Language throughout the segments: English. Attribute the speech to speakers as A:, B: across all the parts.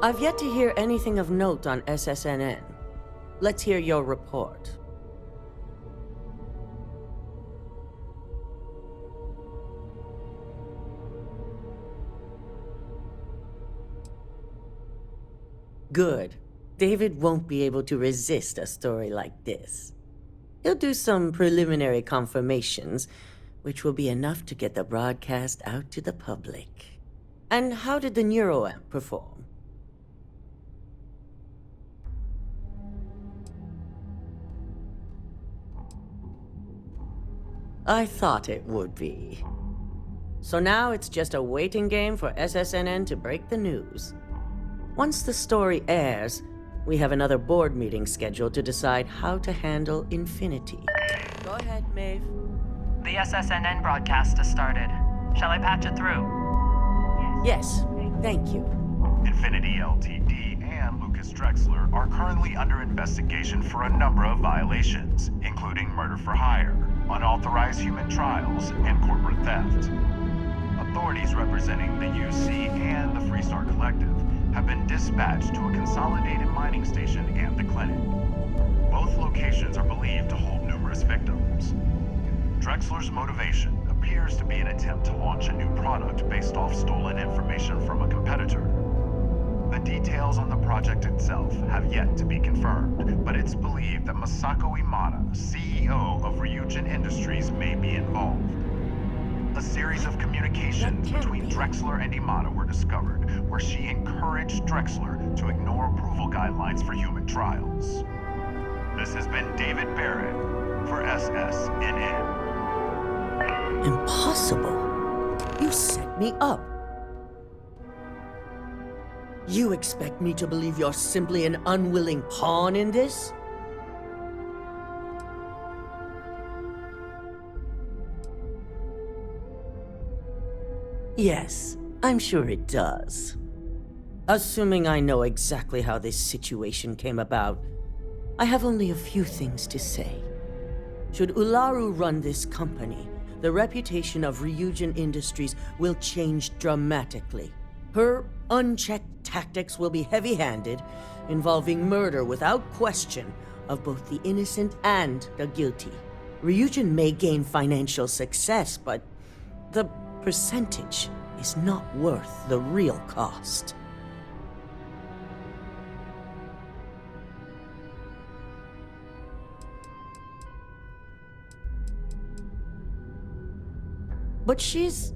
A: I've yet to hear anything of note on SSNN. Let's hear your report. Good. David won't be able to resist a story like this. He'll do some preliminary confirmations, which will be enough to get the broadcast out to the public. And how did the NeuroAmp perform? I thought it would be. So now it's just a waiting game for SSNN to break the news. Once the story airs, we have another board meeting scheduled to decide how to handle Infinity. Go ahead, Maeve.
B: The SSNN broadcast has started. Shall I patch it through?
A: Yes, thank you.
C: Infinity Ltd. and Lucas Drexler are currently under investigation for a number of violations, including murder for hire, unauthorized human trials, and corporate theft. Authorities representing the UC and the Freestar Collective have been dispatched to a consolidated mining station and the clinic. Both locations are believed to hold numerous victims. Drexler's motivation appears to be an attempt to launch a new product based off stolen information from a competitor. The details on the project itself have yet to be confirmed, but it's believed that Masako Imada, CEO of Ryujin Industries, may be involved. A series of communications between Drexler and Imada were discovered, where she encouraged Drexler to ignore approval guidelines for human trials. This has been David Barrett for SSNN.
A: Impossible. You set me up. You expect me to believe you're simply an unwilling pawn in this? Yes, I'm sure it does. Assuming I know exactly how this situation came about, I have only a few things to say. Should Ularu run this company, the reputation of Ryujin Industries will change dramatically. Her unchecked tactics will be heavy-handed, involving murder without question of both the innocent and the guilty. Ryujin may gain financial success, but the percentage is not worth the real cost. But she's...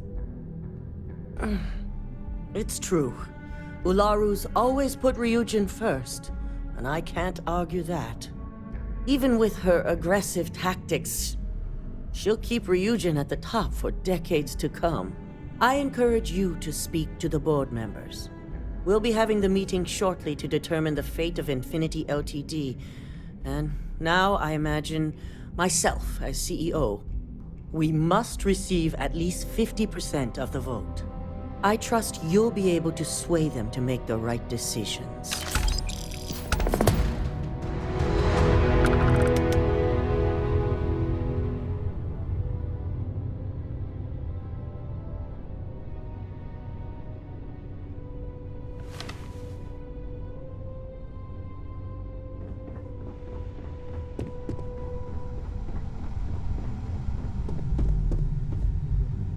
A: It's true. Ularu's always put Ryujin first, and I can't argue that. Even with her aggressive tactics, she'll keep Ryujin at the top for decades to come. I encourage you to speak to the board members. We'll be having the meeting shortly to determine the fate of Infinity Ltd. And now, I imagine, myself as CEO. We must receive at least 50% of the vote. I trust you'll be able to sway them to make the right decisions.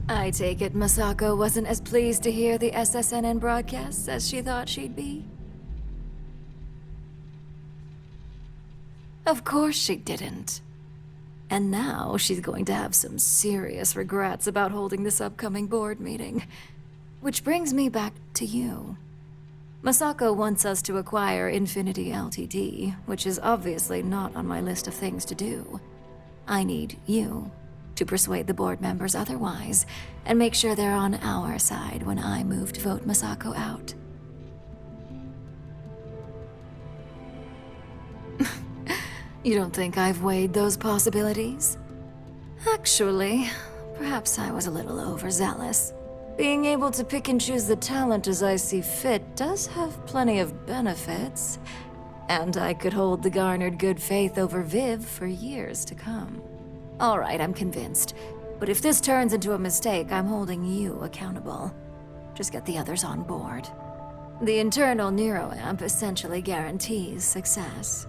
D: I take it Masako wasn't as pleased to hear the SSNN broadcasts as she thought she'd be? Of course she didn't. And now she's going to have some serious regrets about holding this upcoming board meeting. Which brings me back to you. Masako wants us to acquire Infinity Ltd., which is obviously not on my list of things to do. I need you to persuade the board members otherwise, and make sure they're on our side when I move to vote Masako out. You don't think I've weighed those possibilities? Actually, perhaps I was a little overzealous. Being able to pick and choose the talent as I see fit does have plenty of benefits, and I could hold the garnered good faith over Viv for years to come. All right, I'm convinced. But if this turns into a mistake, I'm holding you accountable. Just get the others on board. The internal neuroamp essentially guarantees success.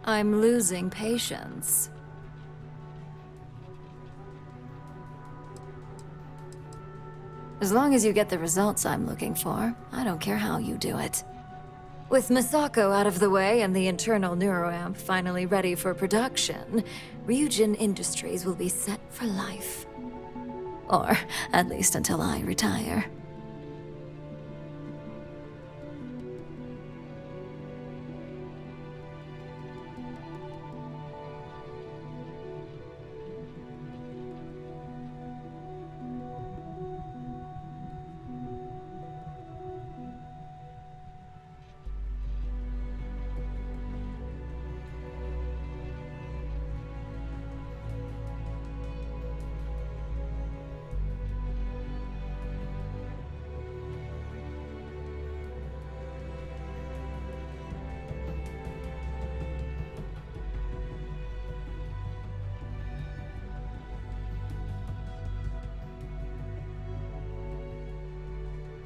D: I'm losing patience. As long as you get the results I'm looking for, I don't care how you do it. With Misako out of the way and the internal neuroamp finally ready for production, Ryujin Industries will be set for life. Or at least until I retire.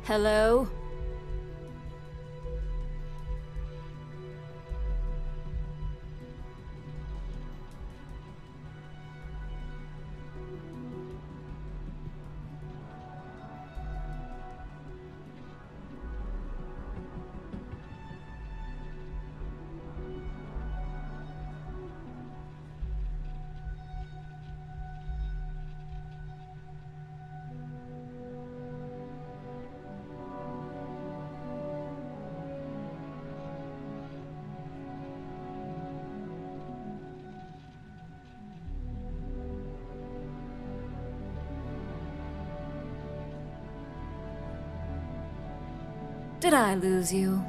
D: Hello? Did I lose you?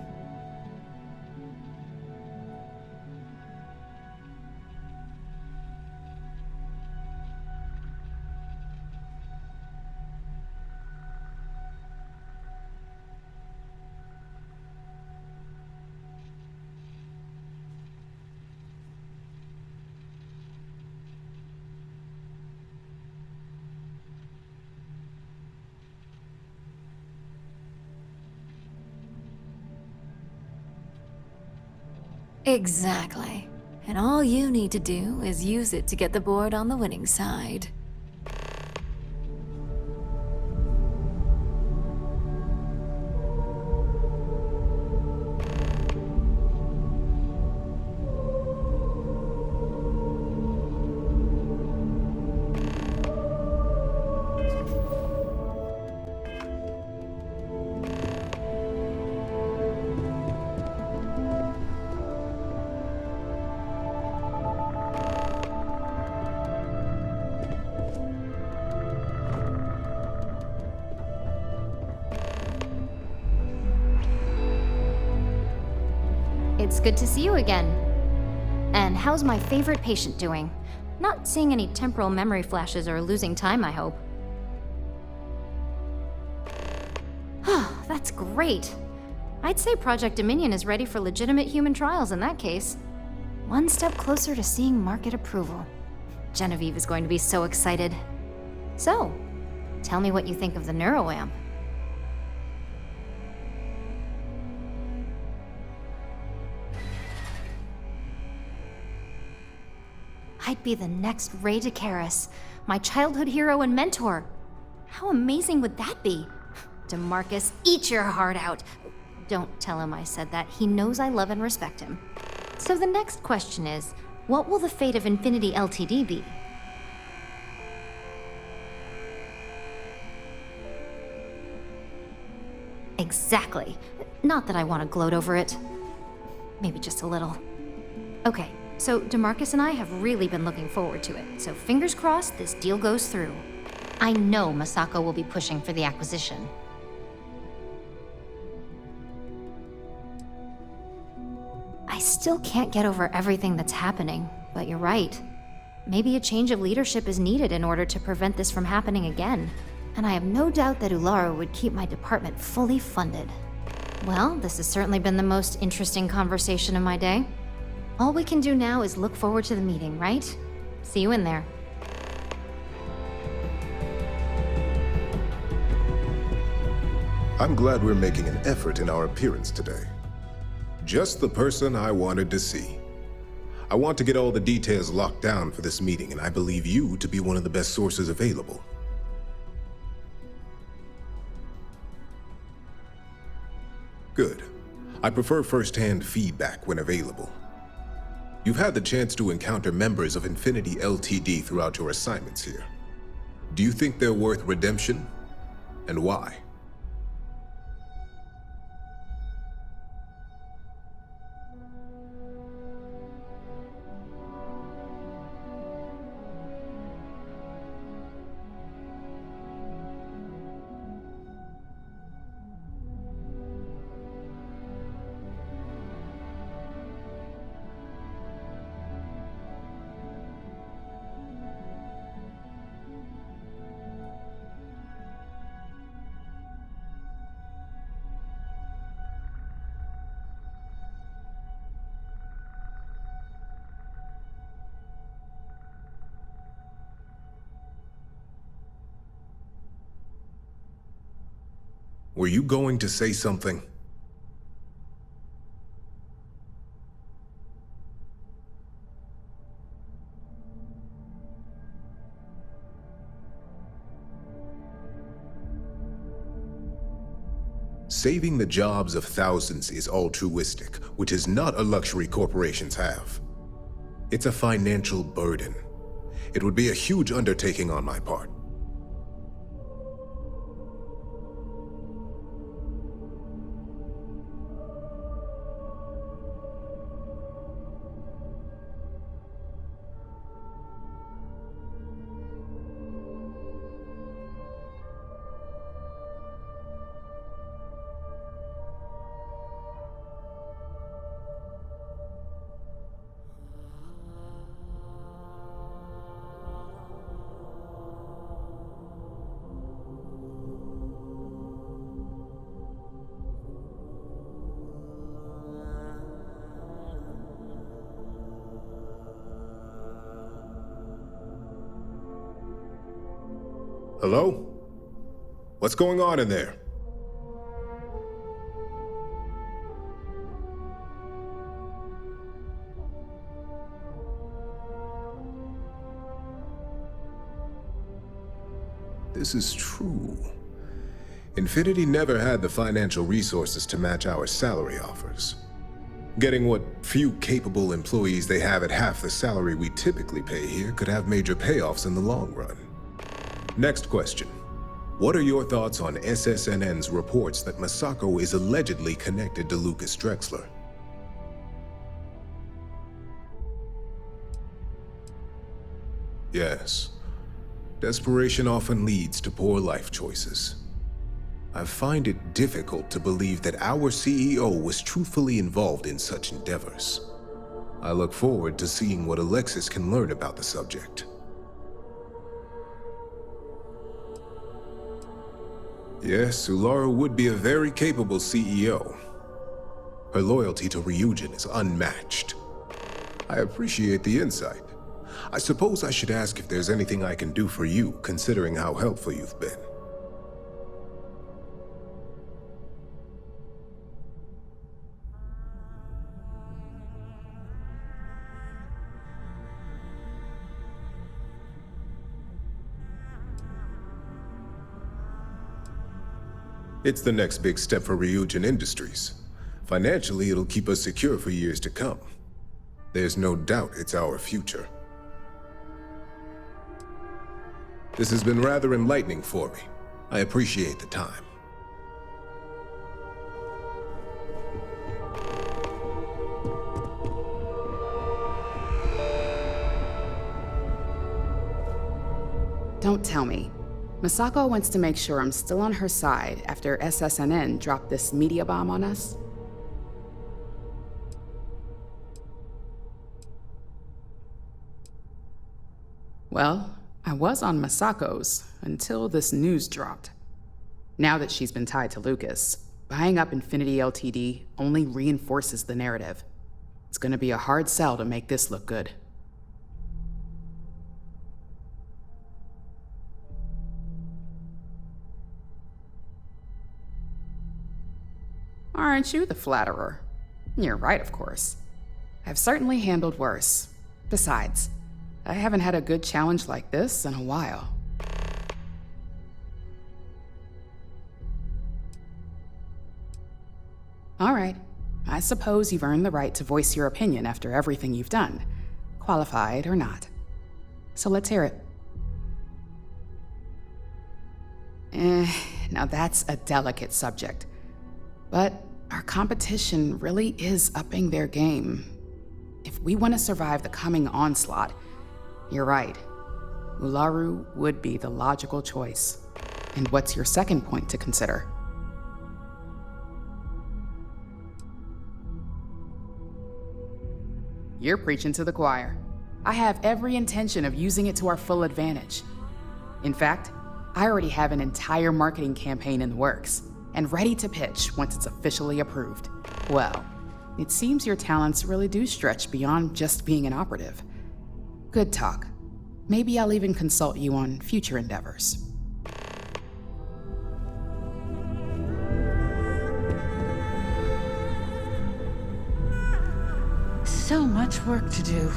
D: Exactly. And all you need to do is use it to get the board on the winning side.
E: It's good to see you again. And how's my favorite patient doing? Not seeing any temporal memory flashes or losing time, I hope. That's great. I'd say Project Dominion is ready for legitimate human trials in that case. One step closer to seeing market approval. Genevieve is going to be so excited. So, tell me what you think of the NeuroAmp. I'd be the next Ray DeCaris, my childhood hero and mentor. How amazing would that be? DeMarcus, eat your heart out. Don't tell him I said that. He knows I love and respect him. So the next question is, what will the fate of Infinity Ltd be? Exactly. Not that I want to gloat over it. Maybe just a little. Okay, so DeMarcus and I have really been looking forward to it, so fingers crossed this deal goes through. I know Masako will be pushing for the acquisition. I still can't get over everything that's happening, but you're right. Maybe a change of leadership is needed in order to prevent this from happening again. And I have no doubt that Ularu would keep my department fully funded. Well, this has certainly been the most interesting conversation of my day. All we can do now is look forward to the meeting, right? See you in there.
F: I'm glad we're making an effort in our appearance today. Just the person I wanted to see. I want to get all the details locked down for this meeting, and I believe you to be one of the best sources available. Good. I prefer first-hand feedback when available. You've had the chance to encounter members of Infinity LTD throughout your assignments here. Do you think they're worth redemption? And why? Were you going to say something? Saving the jobs of thousands is altruistic, which is not a luxury corporations have. It's a financial burden. It would be a huge undertaking on my part. Hello? What's going on in there? This is true. Infinity never had the financial resources to match our salary offers. Getting what few capable employees they have at half the salary we typically pay here could have major payoffs in the long run. Next question. What are your thoughts on SSNN's reports that Masako is allegedly connected to Lucas Drexler? Yes. Desperation often leads to poor life choices. I find it difficult to believe that our CEO was truthfully involved in such endeavors. I look forward to seeing what Alexis can learn about the subject. Yes, Ularu would be a very capable CEO. Her loyalty to Ryujin is unmatched. I appreciate the insight. I suppose I should ask if there's anything I can do for you, considering how helpful you've been. It's the next big step for Ryujin Industries. Financially, it'll keep us secure for years to come. There's no doubt it's our future. This has been rather enlightening for me. I appreciate the time.
G: Don't tell me. Masako wants to make sure I'm still on her side after SSNN dropped this media bomb on us? Well, I was on Masako's until this news dropped. Now that she's been tied to Lucas, buying up Infinity Ltd. Only reinforces the narrative. It's gonna be a hard sell to make this look good. Aren't you the flatterer? You're right, of course. I've certainly handled worse. Besides, I haven't had a good challenge like this in a while. All right. I suppose you've earned the right to voice your opinion after everything you've done, qualified or not. So let's hear it. Now that's a delicate subject. But our competition really is upping their game. If we want to survive the coming onslaught, you're right. Ularu would be the logical choice. And what's your second point to consider? You're preaching to the choir. I have every intention of using it to our full advantage. In fact, I already have an entire marketing campaign in the works, and ready to pitch once it's officially approved. Well, it seems your talents really do stretch beyond just being an operative. Good talk. Maybe I'll even consult you on future endeavors.
H: So much work to do.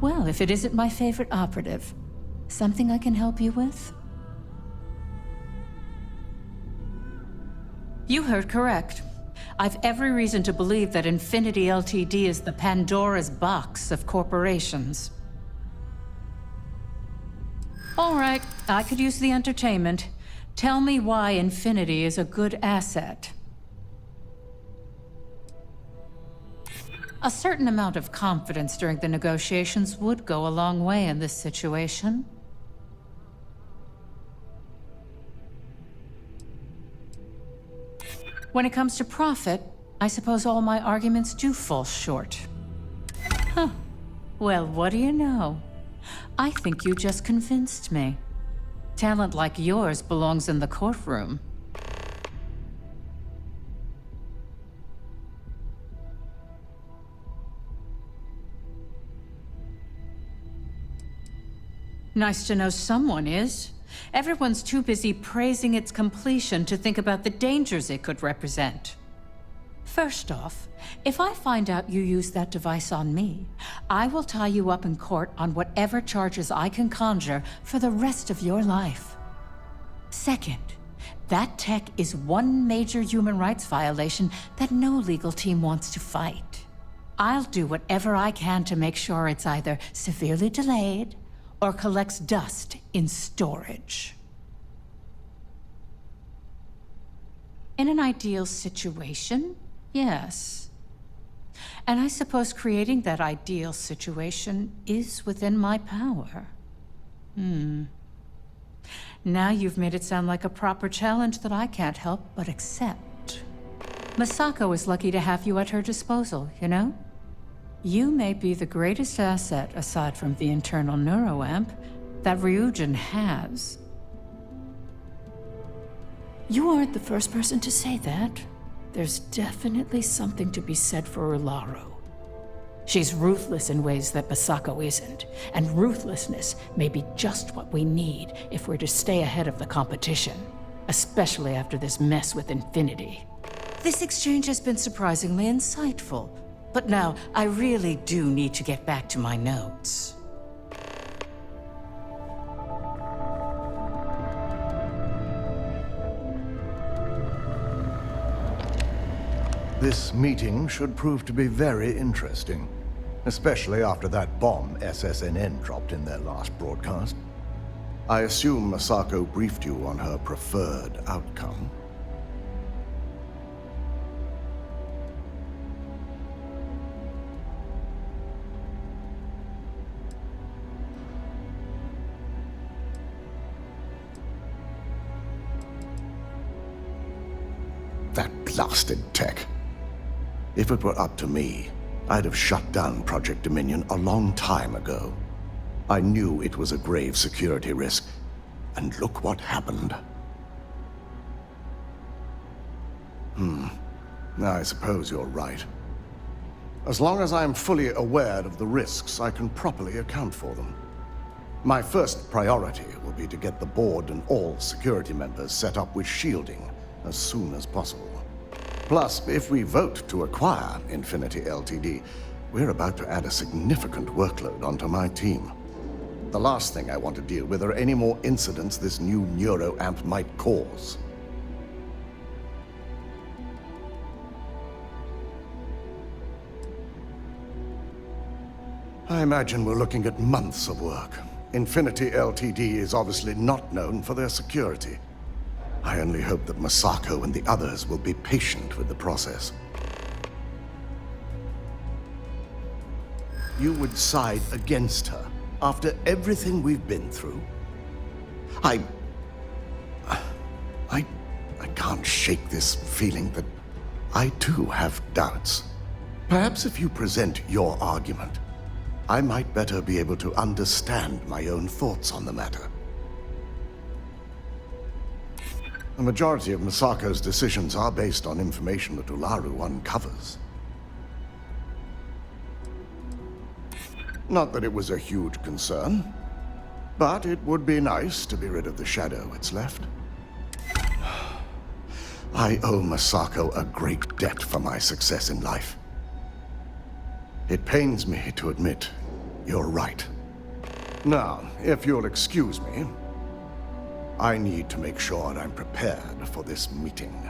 H: Well, if it isn't my favorite operative, something I can help you with? You heard correct. I've every reason to believe that Infinity Ltd. Is the Pandora's box of corporations. All right, I could use the entertainment. Tell me why Infinity is a good asset. A certain amount of confidence during the negotiations would go a long way in this situation. When it comes to profit, I suppose all my arguments do fall short. Huh. Well, what do you know? I think you just convinced me. Talent like yours belongs in the courtroom. Nice to know someone is. Everyone's too busy praising its completion to think about the dangers it could represent. First off, if I find out you used that device on me, I will tie you up in court on whatever charges I can conjure for the rest of your life. Second, that tech is one major human rights violation that no legal team wants to fight. I'll do whatever I can to make sure it's either severely delayed or collects dust in storage. In an ideal situation, yes. And I suppose creating that ideal situation is within my power. Now you've made it sound like a proper challenge that I can't help but accept. Masako is lucky to have you at her disposal, you know? You may be the greatest asset, aside from the internal neuroamp, that Ryujin has. You aren't the first person to say that. There's definitely something to be said for Ularu. She's ruthless in ways that Masako isn't, and ruthlessness may be just what we need if we're to stay ahead of the competition, especially after this mess with Infinity. This exchange has been surprisingly insightful. But now, I really do need to get back to my notes.
I: This meeting should prove to be very interesting, especially after that bomb SSNN dropped in their last broadcast. I assume Masako briefed you on her preferred outcome. That blasted tech. If it were up to me, I'd have shut down Project Dominion a long time ago. I knew it was a grave security risk, and look what happened. I suppose you're right. As long as I'm fully aware of the risks, I can properly account for them. My first priority will be to get the board and all security members set up with shielding as soon as possible. Plus, if we vote to acquire Infinity Ltd., we're about to add a significant workload onto my team. The last thing I want to deal with are any more incidents this new neuroamp might cause. I imagine we're looking at months of work. Infinity Ltd. is obviously not known for their security. I only hope that Masako and the others will be patient with the process. You would side against her after everything we've been through? I can't shake this feeling that I too have doubts. Perhaps if you present your argument, I might better be able to understand my own thoughts on the matter. The majority of Masako's decisions are based on information that Ularu uncovers. Not that it was a huge concern, but it would be nice to be rid of the shadow it's left. I owe Masako a great debt for my success in life. It pains me to admit you're right. Now, if you'll excuse me, I need to make sure I'm prepared for this meeting.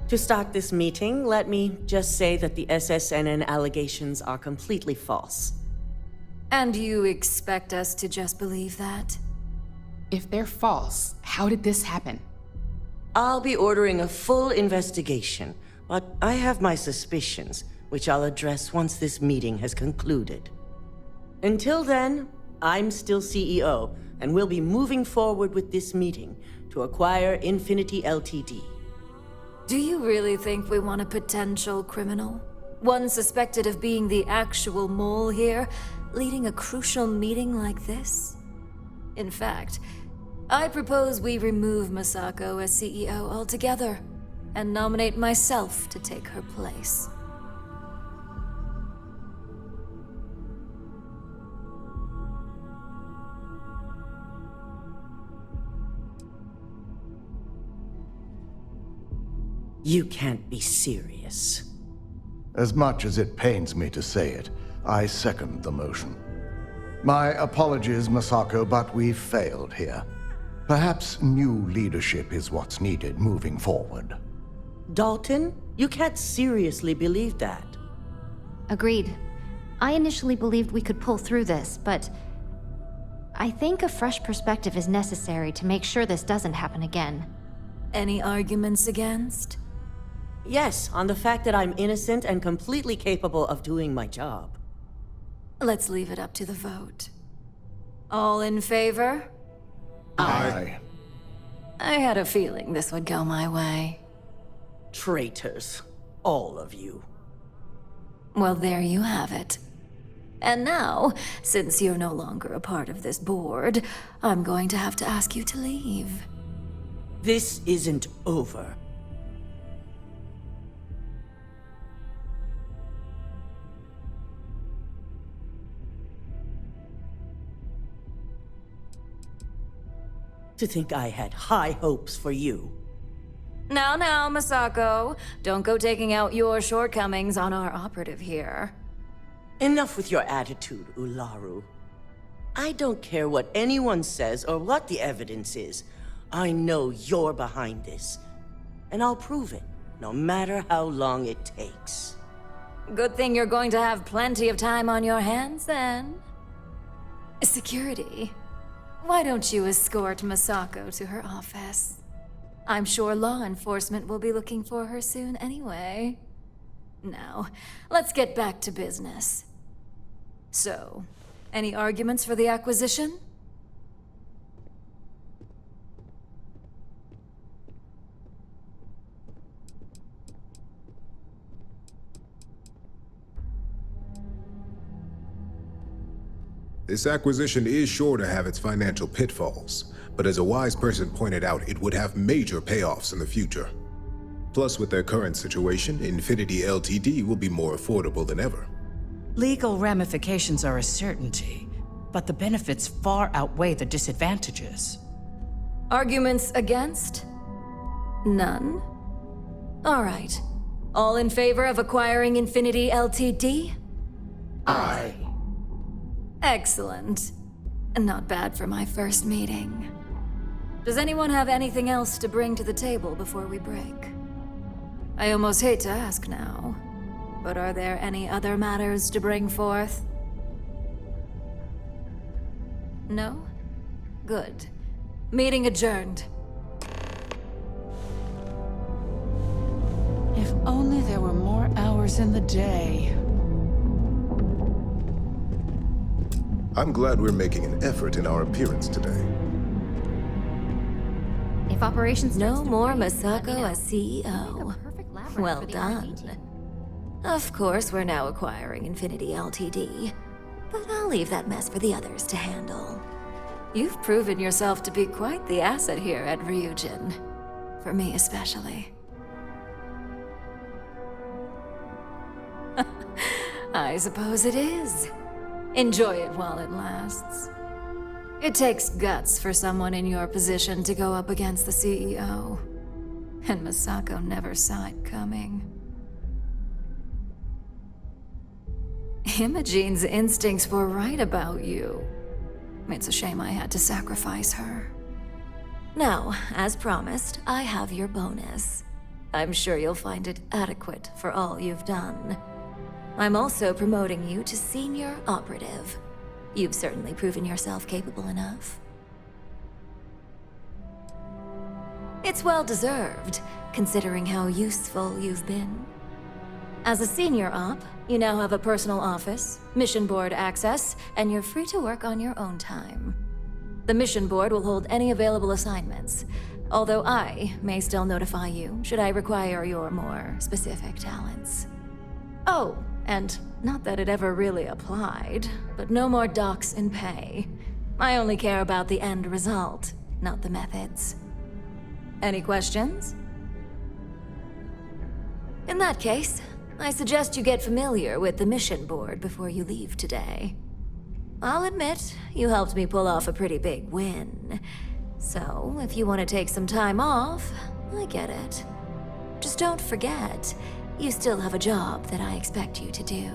A: To start this meeting, let me just say that the SSNN allegations are completely false.
D: And you expect us to just believe that?
G: If they're false, how did this happen?
A: I'll be ordering a full investigation, but I have my suspicions, which I'll address once this meeting has concluded. Until then, I'm still CEO, and we'll be moving forward with this meeting to acquire Infinity Ltd.
D: Do you really think we want a potential criminal? One suspected of being the actual mole here, leading a crucial meeting like this? In fact, I propose we remove Masako as CEO altogether, and nominate myself to take her place.
A: You can't be serious.
I: As much as it pains me to say it, I second the motion. My apologies, Masako, but we've failed here. Perhaps new leadership is what's needed moving forward.
A: Dalton, you can't seriously believe that.
E: Agreed. I initially believed we could pull through this, but I think a fresh perspective is necessary to make sure this doesn't happen again.
D: Any arguments against?
A: Yes, on the fact that I'm innocent and completely capable of doing my job.
D: Let's leave it up to the vote. All in favor?
I: Aye.
D: I had a feeling this would go my way.
A: Traitors. All of you.
D: Well, there you have it. And now, since you're no longer a part of this board, I'm going to have to ask you to leave.
A: This isn't over. to think I had high hopes for you.
D: Now, Masako. Don't go taking out your shortcomings on our operative here.
A: Enough with your attitude, Ularu. I don't care what anyone says or what the evidence is. I know you're behind this. And I'll prove it, no matter how long it takes.
D: Good thing you're going to have plenty of time on your hands, then. Security. Why don't you escort Masako to her office? I'm sure law enforcement will be looking for her soon anyway. Now, let's get back to business. So, any arguments for the acquisition?
F: This acquisition is sure to have its financial pitfalls, but as a wise person pointed out, it would have major payoffs in the future. Plus, with their current situation, Infinity Ltd. Will be more affordable than ever.
H: Legal ramifications are a certainty, but the benefits far outweigh the disadvantages.
D: Arguments against? None? All right. All in favor of acquiring Infinity Ltd.?
A: Aye.
D: Excellent. Not bad for my first meeting. Does anyone have anything else to bring to the table before we break? I almost hate to ask now, but are there any other matters to bring forth? No? Good. Meeting adjourned.
H: If only there were more hours in the day.
F: I'm glad we're making an effort in our appearance today.
E: If operations
D: No more
E: starts to break, let me
D: Masako
E: know.
D: as CEO.
E: The perfect lab rat
D: Well
E: for the
D: done.
E: R&D team.
D: Of course, we're now acquiring Infinity Ltd., but I'll leave that mess for the others to handle. You've proven yourself to be quite the asset here at Ryujin. For me especially. I suppose it is. Enjoy it while it lasts. It takes guts for someone in your position to go up against the CEO. And Masako never saw it coming. Imogene's instincts were right about you. It's a shame I had to sacrifice her. Now, as promised, I have your bonus. I'm sure you'll find it adequate for all you've done. I'm also promoting you to senior operative. You've certainly proven yourself capable enough. It's well deserved, considering how useful you've been. As a senior op, you now have a personal office, mission board access, and you're free to work on your own time. The mission board will hold any available assignments, although I may still notify you should I require your more specific talents. Oh, and not that it ever really applied, but no more docks in pay. I only care about the end result, not the methods. Any questions? In that case, I suggest you get familiar with the mission board before you leave today. I'll admit, you helped me pull off a pretty big win. So, if you want to take some time off, I get it. Just don't forget, you still have a job that I expect you to do.